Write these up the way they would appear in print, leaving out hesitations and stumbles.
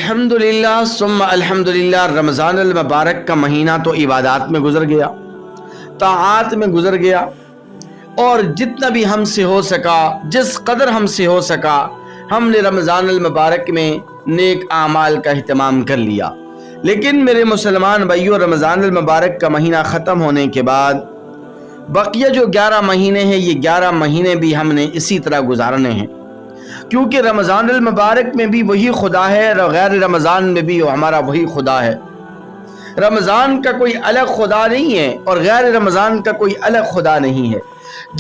الحمدللہ ثم الحمدللہ، رمضان المبارک کا مہینہ تو عبادات میں گزر گیا، طاعات میں گزر گیا، اور جتنا بھی ہم سے ہو سکا، جس قدر ہم سے ہو سکا، ہم نے رمضان المبارک میں نیک اعمال کا اہتمام کر لیا۔ لیکن میرے مسلمان بھائیو، رمضان المبارک کا مہینہ ختم ہونے کے بعد بقیہ جو 11 مہینے ہیں، یہ 11 مہینے بھی ہم نے اسی طرح گزارنے ہیں، کیونکہ رمضان المبارک میں بھی وہی خدا ہے اور غیر رمضان میں بھی ہمارا وہی خدا ہے۔ رمضان کا کوئی الگ خدا نہیں ہے اور غیر رمضان کا کوئی الگ خدا نہیں ہے۔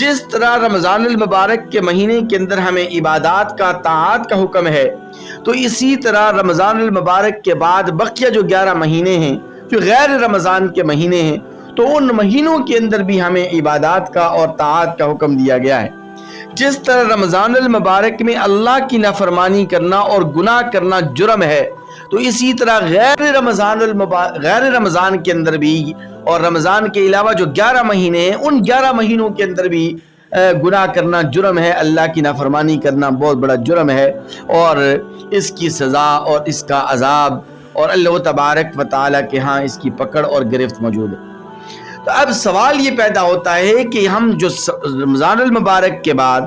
جس طرح رمضان المبارک کے مہینے کے اندر ہمیں عبادات کا، طاعات کا حکم ہے، تو اسی طرح رمضان المبارک کے بعد بقیہ جو 11 مہینے ہیں، جو غیر رمضان کے مہینے ہیں، تو ان مہینوں کے اندر بھی ہمیں عبادات کا اور طاعات کا حکم دیا گیا ہے۔ جس طرح رمضان المبارک میں اللہ کی نافرمانی کرنا اور گناہ کرنا جرم ہے، تو اسی طرح غیر رمضان کے اندر بھی اور رمضان کے علاوہ جو 11 مہینے ہیں، ان 11 مہینوں کے اندر بھی گناہ کرنا جرم ہے، اللہ کی نافرمانی کرنا بہت بڑا جرم ہے، اور اس کی سزا اور اس کا عذاب اور اللہ تبارک و تعالیٰ کے ہاں اس کی پکڑ اور گرفت موجود ہے۔ تو اب سوال یہ پیدا ہوتا ہے کہ ہم جو رمضان المبارک کے بعد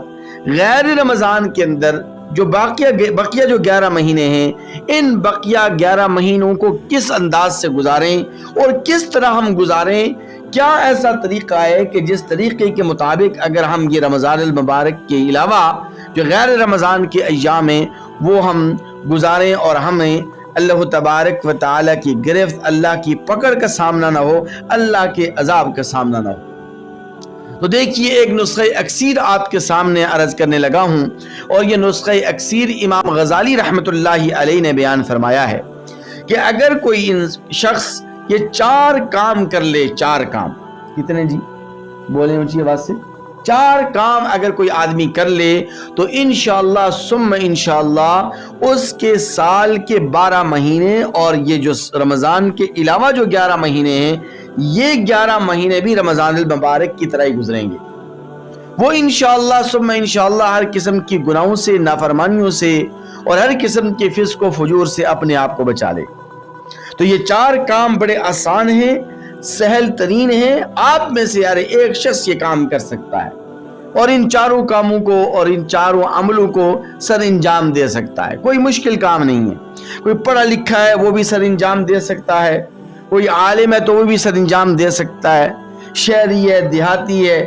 غیر رمضان کے اندر جو بقیہ جو 11 مہینے ہیں، ان بقیہ 11 مہینوں کو کس انداز سے گزاریں اور کس طرح ہم گزاریں؟ کیا ایسا طریقہ ہے کہ جس طریقے کے مطابق اگر ہم یہ رمضان المبارک کے علاوہ جو غیر رمضان کے ایام ہیں وہ ہم گزاریں اور ہمیں اللہ تبارک و تعالیٰ کی گرفت، اللہ کی پکڑ کا سامنا نہ ہو، اللہ کے عذاب کا سامنا نہ ہو؟ تو دیکھیے، ایک نسخہ اکسیر آپ کے سامنے عرض کرنے لگا ہوں، اور یہ نسخہ اکسیر امام غزالی رحمۃ اللہ علیہ نے بیان فرمایا ہے کہ اگر کوئی شخص یہ 4 کام کر لے، 4 کام، کتنے جی؟ بولیں اونچی آواز سے۔ 4 کام اگر کوئی آدمی کر لے تو انشاءاللہ ثم انشاءاللہ اس کے سال کے 12 مہینے اور یہ جو رمضان کے علاوہ جو 11 مہینے ہیں، یہ 11 مہینے بھی رمضان المبارک کی طرح ہی گزریں گے۔ وہ انشاءاللہ ثم انشاءاللہ ہر قسم کی گناہوں سے، نافرمانیوں سے اور ہر قسم کے فسق و فجور سے اپنے آپ کو بچا لے۔ تو یہ 4 کام بڑے آسان ہیں، سہل ترین ہیں، آپ میں سے ایک شخص یہ کام کر سکتا ہے اور ان 4 کاموں کو اور ان 4 عملوں کو سر انجام دے سکتا ہے۔ کوئی مشکل کام نہیں ہے۔ کوئی پڑھا لکھا ہے وہ بھی سر انجام دے سکتا ہے، کوئی عالم ہے تو وہ بھی سر انجام دے سکتا ہے، شہری ہے، دیہاتی ہے،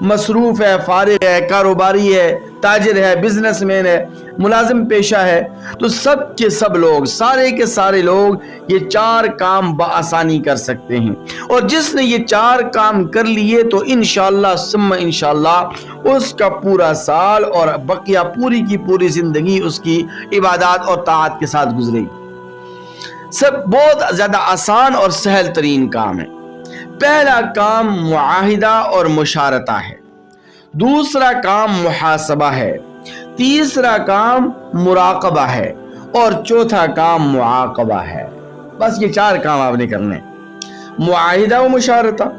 مصروف ہے، فارغ ہے، کاروباری ہے، تاجر ہے، بزنس مین ہے، ملازم پیشہ ہے، تو سب کے سب لوگ، سارے کے سارے لوگ یہ 4 کام بآسانی کر سکتے ہیں۔ اور جس نے یہ 4 کام کر لیے تو انشاءاللہ ثم انشاءاللہ اس کا پورا سال اور بقیہ پوری کی پوری زندگی اس کی عبادات اور طاعت کے ساتھ گزرے گی۔ سب بہت زیادہ آسان اور سہل ترین کام ہے۔ پہلا کام معاہدہ اور مشارطہ ہے، دوسرا کام محاسبہ ہے، تیسرا کام مراقبہ ہے، اور چوتھا کام معاقبہ ہے۔ بس یہ 4 کام آپ نے کرنے ہیں: معاہدہ و مشارطہ،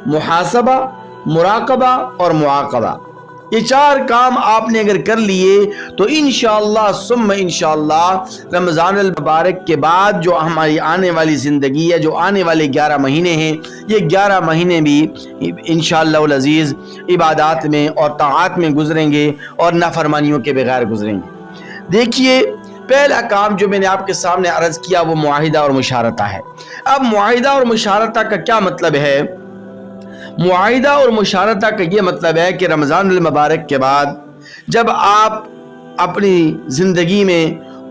محاسبہ، مراقبہ اور معاقبہ۔ یہ 4 کام آپ نے اگر کر لیے تو انشاءاللہ ثم انشاءاللہ رمضان المبارک کے بعد جو ہماری آنے والی زندگی ہے، جو آنے والے 11 مہینے ہیں، یہ 11 مہینے بھی انشاءاللہ العزیز عبادات میں اور طاعات میں گزریں گے اور نافرمانیوں کے بغیر گزریں گے۔ دیکھیے، پہلا کام جو میں نے آپ کے سامنے عرض کیا وہ معاہدہ اور مشارطہ ہے۔ اب معاہدہ اور مشارطہ کا کیا مطلب ہے؟ معاہدہ اور مشارطہ کا یہ مطلب ہے کہ رمضان المبارک کے بعد جب آپ اپنی زندگی میں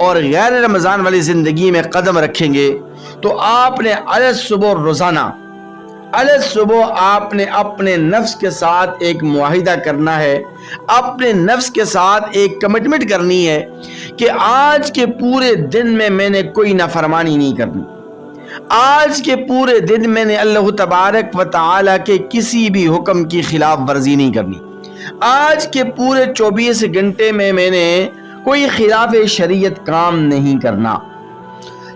اور غیر رمضان والی زندگی میں قدم رکھیں گے تو آپ نے صبح روزانہ صبح آپ نے اپنے نفس کے ساتھ ایک معاہدہ کرنا ہے، اپنے نفس کے ساتھ ایک کمٹمنٹ کرنی ہے کہ آج کے پورے دن میں نے کوئی نافرمانی نہیں کرنی، آج کے پورے دن میں نے اللہ تبارک و تعالیٰ کے کسی بھی حکم کی خلاف ورزی نہیں کرنی، آج کے پورے 24 گھنٹے میں نے کوئی خلاف شریعت کام نہیں کرنا۔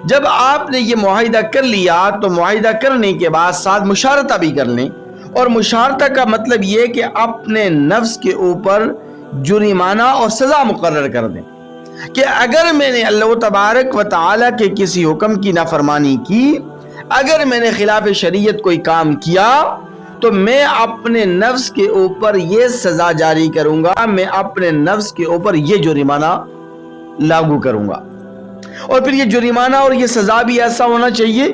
جب آپ نے یہ معاہدہ کر لیا تو معاہدہ کرنے کے بعد ساتھ مشارطہ بھی کر لیں، اور مشارطہ کا مطلب یہ کہ اپنے نفس کے اوپر جرمانہ اور سزا مقرر کر دیں۔ کہ اگر میں نے اللہ تبارک و تعالی کے کسی حکم کی نافرمانی کی، اگر میں نے خلاف شریعت کوئی کام کیا، تو میں اپنے نفس کے اوپر یہ سزا جاری کروں گا، میں اپنے نفس کے اوپر یہ جرمانہ لاگو کروں گا۔ اور پھر یہ جرمانہ اور یہ سزا بھی ایسا ہونا چاہیے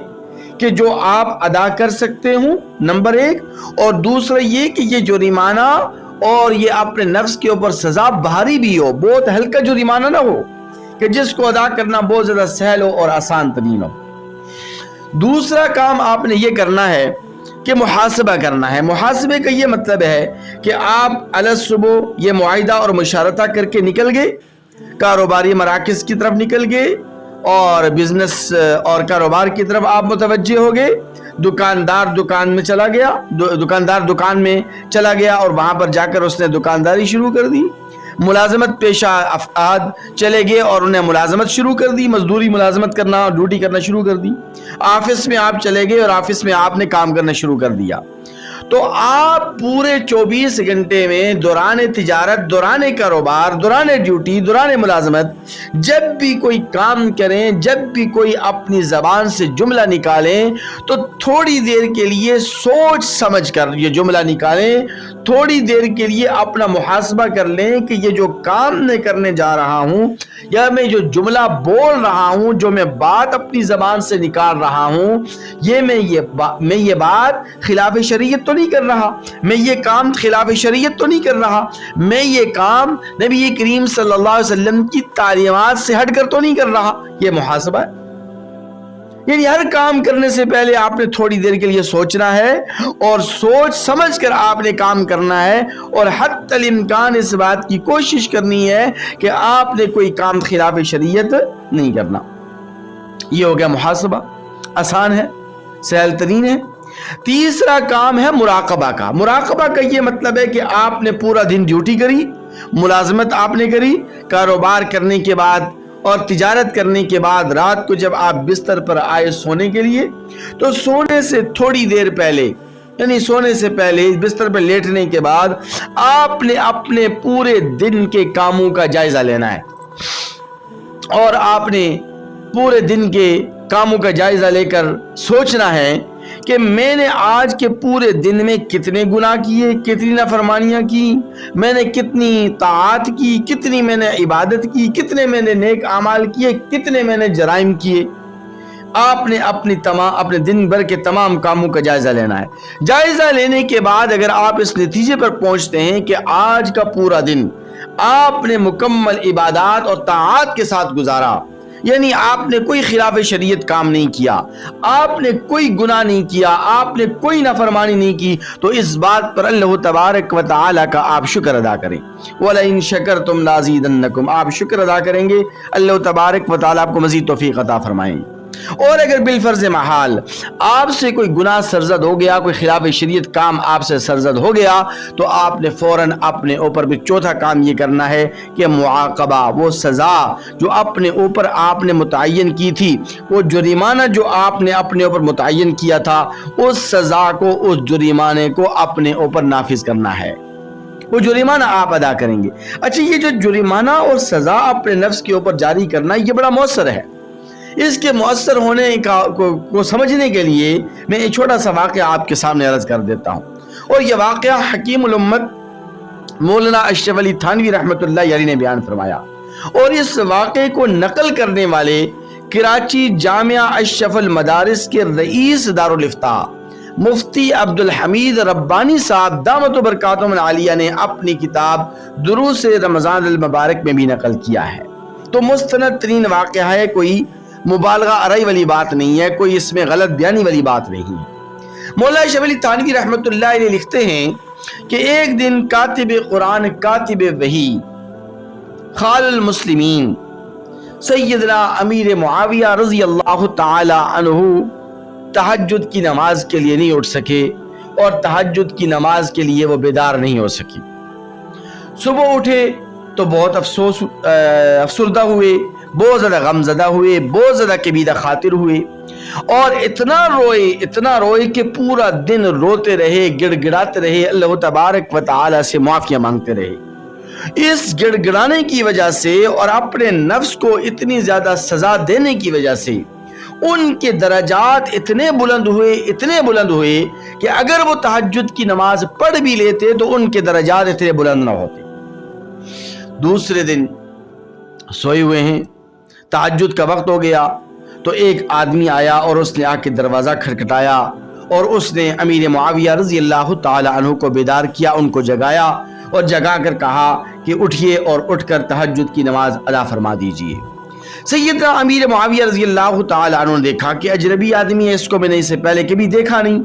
کہ جو آپ ادا کر سکتے ہوں، نمبر ایک، اور دوسرا یہ کہ یہ جرمانہ اور یہ اپنے نفس کے اوپر سزا بھاری بھی ہو، بہت ہلکا جرمانہ نہ ہو کہ جس کو ادا کرنا بہت زیادہ سہل ہو اور آسان ترین ہو۔ دوسرا کام آپ نے یہ کرنا ہے کہ محاسبہ کرنا ہے۔ محاسبے کا یہ مطلب ہے کہ آپ الصبح یہ معاہدہ اور مشارطہ کر کے نکل گئے، کاروباری مراکز کی طرف نکل گئے اور بزنس اور کاروبار کی طرف آپ متوجہ ہو گئے، دکاندار دکان میں چلا گیا اور وہاں پر جا کر اس نے دکانداری شروع کر دی۔ ملازمت پیشہ افراد چلے گئے اور انہیں ملازمت شروع کر دی، مزدوری ملازمت کرنا، ڈیوٹی کرنا شروع کر دی۔ آفس میں آپ چلے گئے اور آفس میں آپ نے کام کرنا شروع کر دیا۔ تو آپ پورے 24 گھنٹے میں دوران تجارت، دوران کاروبار، دوران ڈیوٹی، دوران ملازمت جب بھی کوئی کام کریں، جب بھی کوئی اپنی زبان سے جملہ نکالیں تو تھوڑی دیر کے لیے سوچ سمجھ کر یہ جملہ نکالیں، تھوڑی دیر کے لیے اپنا محاسبہ کر لیں کہ یہ جو کام میں کرنے جا رہا ہوں یا میں جو جملہ بول رہا ہوں، جو میں بات اپنی زبان سے نکال رہا ہوں، میں یہ بات خلاف شریعت تو نہیں کر رہا، میں یہ کام خلاف شریعت تو نہیں کر رہا، میں یہ کام نبی کریم صلی اللہ علیہ وسلم کی تعلیمات سے ہٹ کر تو نہیں کر رہا۔ یہ محاسبہ ہے۔ یعنی ہر کام کرنے سے پہلے آپ نے تھوڑی دیر کے لیے سوچنا ہے اور سوچ سمجھ کر آپ نے کام کرنا ہے، اور حتی الامکان اس بات کی کوشش کرنی ہے کہ آپ نے کوئی کام خلاف شریعت نہیں کرنا۔ یہ ہو گیا محاسبہ، آسان ہے، سہل ترین ہے۔ تیسرا کام ہے مراقبہ کا۔ مراقبہ کا یہ مطلب ہے کہ آپ نے پورا دن ڈیوٹی کری، ملازمت آپ نے کری، کاروبار کرنے کے بعد اور تجارت کرنے کے بعد رات کو جب آپ بستر پر آئے سونے کے لیے، تو سونے سے تھوڑی دیر پہلے، یعنی سونے سے پہلے بستر پر لیٹنے کے بعد آپ نے اپنے پورے دن کے کاموں کا جائزہ لینا ہے، اور آپ نے پورے دن کے کاموں کا جائزہ لے کر سوچنا ہے کہ میں نے آج کے پورے دن میں کتنے گناہ کیے، کتنی نافرمانیاں کی، میں نے کتنی طاعات کی، کتنی میں نے عبادت کی، کتنے میں نے نیک اعمال کیے، کتنے میں نے جرائم کیے۔ آپ نے اپنے دن بھر کے تمام کاموں کا جائزہ لینا ہے۔ جائزہ لینے کے بعد اگر آپ اس نتیجے پر پہنچتے ہیں کہ آج کا پورا دن آپ نے مکمل عبادات اور طاعات کے ساتھ گزارا، یعنی آپ نے کوئی خلاف شریعت کام نہیں کیا، آپ نے کوئی گناہ نہیں کیا، آپ نے کوئی نافرمانی نہیں کی، تو اس بات پر اللہ تبارک و تعالی کا آپ شکر ادا کریں۔ وَلَئِن شَكَرْتُمْ لَأَزِيدَنَّكُمْ، آپ شکر ادا کریں گے، اللہ تبارک و تعالی آپ کو مزید توفیق عطا فرمائیں گے۔ اور اگر بالفرض محال آپ سے کوئی گناہ سرزد ہو گیا، کوئی خلاف شریعت کام آپ سے سرزد ہو گیا، تو آپ نے فوراً اپنے اوپر بھی چوتھا کام یہ کرنا ہے کہ معاقبہ، وہ سزا جو اپنے اوپر آپ نے متعین کی تھی، وہ جرمانہ جو آپ نے اپنے اوپر متعین کیا تھا، اس سزا کو، اس جرمانے کو اپنے اوپر نافذ کرنا ہے، وہ جرمانہ آپ ادا کریں گے۔ اچھا، یہ جو جرمانہ اور سزا اپنے نفس کے اوپر جاری کرنا، یہ بڑا مؤثر ہے۔ اس کے مؤثر ہونے کو سمجھنے کے لیے میں ایک چھوٹا سا واقعہ آپ کے سامنے عرض کر دیتا ہوں، اور یہ واقعہ حکیم الامت مولانا اشرف علی تھانوی رحمۃ اللہ علیہ نے بیان فرمایا، اور اس واقعے کو نقل کرنے والے کراچی جامعہ اشرف المدارس کے رئیس دارالافتاء مفتی عبد الحمید ربانی صاحب دامت برکاتہم العالیہ نے اپنی کتاب دروس رمضان المبارک میں بھی نقل کیا ہے۔ تو مستند ترین واقعہ ہے، کوئی مبالغہ آرائی والی بات نہیں ہے، کوئی اس میں غلط بیانی والی بات نہیں ہے۔ مولانا اشرف علی تھانوی رحمۃ اللہ علیہ لکھتے ہیں کہ ایک دن کاتب قرآن، کاتب وحی، خال المسلمین سیدنا امیر معاویہ رضی اللہ تعالی عنہ تہجد کی نماز کے لیے نہیں اٹھ سکے، اور تہجد کی نماز کے لیے وہ بیدار نہیں ہو سکی۔ صبح اٹھے تو بہت افسردہ ہوئے، بہت زیادہ غم زدہ ہوئے، بہت زیادہ کبیدہ خاطر ہوئے، اور اتنا روئے کہ پورا دن روتے رہے، گڑ گڑاتے رہے، اللہ تبارک و تعالی سے معافیاں مانگتے رہے۔ اس گڑ گڑانے کی وجہ سے اور اپنے نفس کو اتنی زیادہ سزا دینے کی وجہ سے ان کے درجات اتنے بلند ہوئے کہ اگر وہ تہجد کی نماز پڑھ بھی لیتے تو ان کے درجات اتنے بلند نہ ہوتے۔ دوسرے دن سوئے ہوئے ہیں، تہجد کا وقت ہو گیا تو ایک آدمی آیا اور اس نے آ کے دروازہ کھٹکھٹایا اور اس نے امیر معاویہ رضی اللہ تعالی عنہ کو بیدار کیا، ان کو جگایا اور جگا کر کہا کہ اٹھیے اور اٹھ کر تہجد کی نماز ادا فرما دیجئے۔ سیدنا امیر معاویہ رضی اللہ تعالی عنہ نے دیکھا کہ اجنبی آدمی ہے، اس کو میں نے اس سے پہلے کبھی دیکھا نہیں،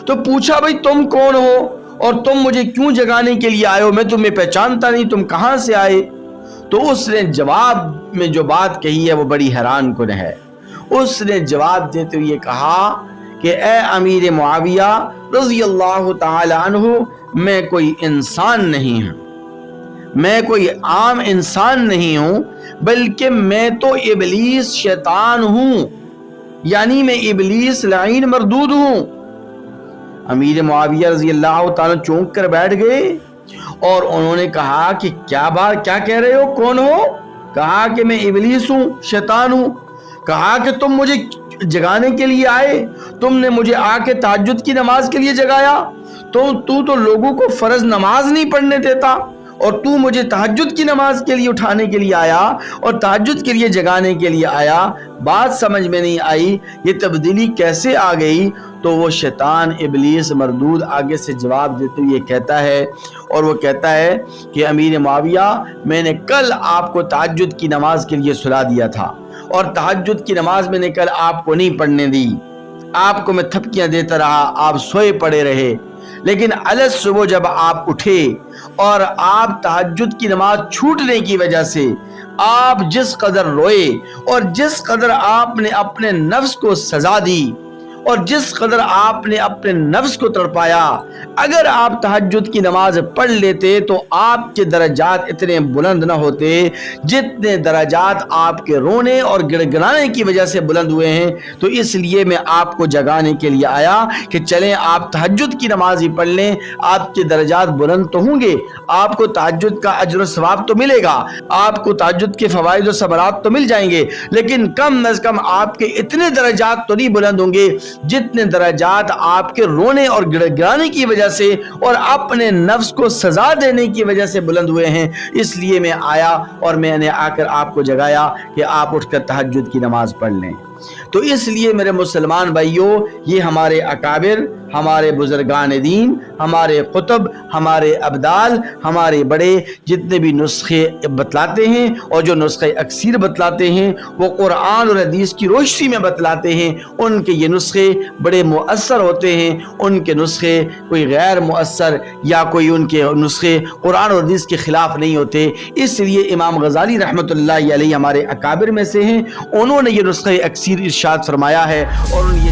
تو پوچھا بھائی تم کون ہو اور تم مجھے کیوں جگانے کے لیے آئے ہو؟ میں تمہیں پہچانتا نہیں، تم کہاں سے آئے؟ تو اس نے جواب میں جو بات کہی ہے وہ بڑی حیران کن ہے۔ اس نے جواب دیتے ہوئے کہا کہ اے امیر معاویہ رضی اللہ تعالی عنہ، میں کوئی انسان نہیں ہوں، میں کوئی عام انسان نہیں ہوں، بلکہ میں تو ابلیس شیطان ہوں، یعنی میں ابلیس لعین مردود ہوں۔ امیر معاویہ رضی اللہ تعالی چونک کر بیٹھ گئے اور انہوں نے کہا کہ کیا کہہ رہے ہو، کون ہو؟ کہا کہ میں ابلیس ہوں، شیطان ہوں۔ کہا کہ تم مجھے جگانے کے لیے آئے، تم نے مجھے آ کے تہجد کی نماز کے لیے جگایا، تو لوگوں کو فرض نماز نہیں پڑھنے دیتا اور تو مجھے تہجد کی نماز کے لیے اٹھانے کے لیے آیا اور تہجد کے لیے جگانے کے لیے آیا۔ بات سمجھ میں نہیں آئی، یہ تبدیلی کیسے آ گئی؟ تو وہ شیطان ابلیس مردود آگے سے جواب دیتے ہوئے کہتا ہے، اور وہ کہتا ہے کہ امیر معاویہ، میں نے کل آپ کو تہجد کی نماز کے لیے سلا دیا تھا اور تہجد کی نماز میں نے کل آپ کو نہیں پڑھنے دی، آپ کو میں تھپکیاں دیتا رہا، آپ سوئے پڑے رہے، لیکن الگ صبح جب آپ اٹھے اور آپ تہجد کی نماز چھوٹنے کی وجہ سے آپ جس قدر روئے اور جس قدر آپ نے اپنے نفس کو سزا دی اور جس قدر آپ نے اپنے نفس کو تڑپایا، اگر آپ تہجد کی نماز پڑھ لیتے تو آپ کے درجات اتنے بلند نہ ہوتے جتنے درجات آپ کے رونے اور گڑ گڑانے کی وجہ سے بلند ہوئے ہیں۔ تو اس لیے میں آپ کو جگانے کے لیے آیا کہ چلیں آپ تہجد کی نماز ہی پڑھ لیں، آپ کے درجات بلند تو ہوں گے، آپ کو تہجد کا اجر و ثواب تو ملے گا، آپ کو تہجد کے فوائد و ثمرات تو مل جائیں گے، لیکن کم از کم آپ کے اتنے درجات تو نہیں بلند ہوں گے جتنے درجات آپ کے رونے اور گڑ گڑانے کی وجہ سے اور اپنے نفس کو سزا دینے کی وجہ سے بلند ہوئے ہیں۔ اس لیے میں آیا اور میں نے آ کر آپ کو جگایا کہ آپ اٹھ کر تہجد کی نماز پڑھ لیں۔ تو اس لیے میرے مسلمان بھائیوں، یہ ہمارے اکابر، ہمارے بزرگان دین، ہمارے قطب، ہمارے ابدال، ہمارے بڑے جتنے بھی نسخے بتلاتے ہیں اور جو نسخے اکثیر بتلاتے ہیں وہ قرآن اور حدیث کی روشنی میں بتلاتے ہیں، ان کے یہ نسخے بڑے مؤثر ہوتے ہیں، ان کے نسخے کوئی غیر مؤثر یا کوئی ان کے نسخے قرآن اور حدیث کے خلاف نہیں ہوتے۔ اس لیے امام غزالی رحمۃ اللہ علیہ ہمارے اکابر میں سے ہیں، انہوں نے یہ نسخے اکثیر ارشاد فرمایا ہے اور یہ